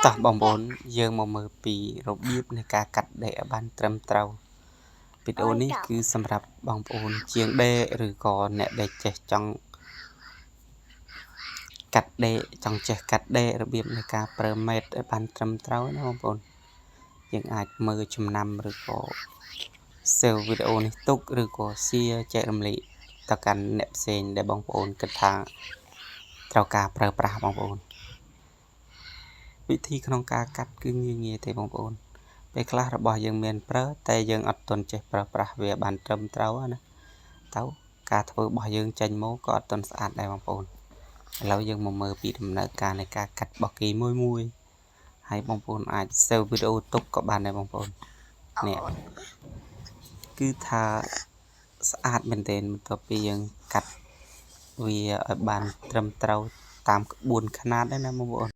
តោះបងប្អូនយើងមកមើលពីរបៀបនៃការកាត់ដេកឲ្យបានត្រឹមត្រូវវីដេអូនេះគឺសម្រាប់បងប្អូនជាងដេកឬក៏អ្នកដែលចេះចង់កាត់ដេកចង់ចេះកាត់ដេករបៀបនៃការប្រើម៉េតឲ្យបានត្រឹមត្រូវណាបងប្អូនយើងអាចមើលចំណាំឬក៏ save វីដេអូនេះទុកឬក៏ share ចែករំលែកទៅកាន់អ្នកផ្សេងដែលបងប្អូនគិតថាត្រូវការប្រើប្រាស់បងប្អូនវិធីក្នុងការកាត់គឺងាយទេបងប្អូនពេលខ្លះរបស់យើងមានប្រើតែយើងអត់ទាន់ចេះប្រើប្រាស់វាបានត្រឹមត្រូវណាទៅការធ្វើរបស់យើងចេញមកក៏អត់ទាន់ស្អាតដែរបងប្អូនឥឡូវយើងមកមើលពីដំណើរការនៃការកាត់របស់គេមួយហើយបងប្អូនអាច save វីដេអូទុកក៏បានដែរបងប្អូននេះគឺថាស្អាតមែនទែនបន្ទាប់ពីយើងកាត់វាឲ្យបានត្រឹមត្រូវតាមក្បួនខ្នាតដែរណាបងប្អូន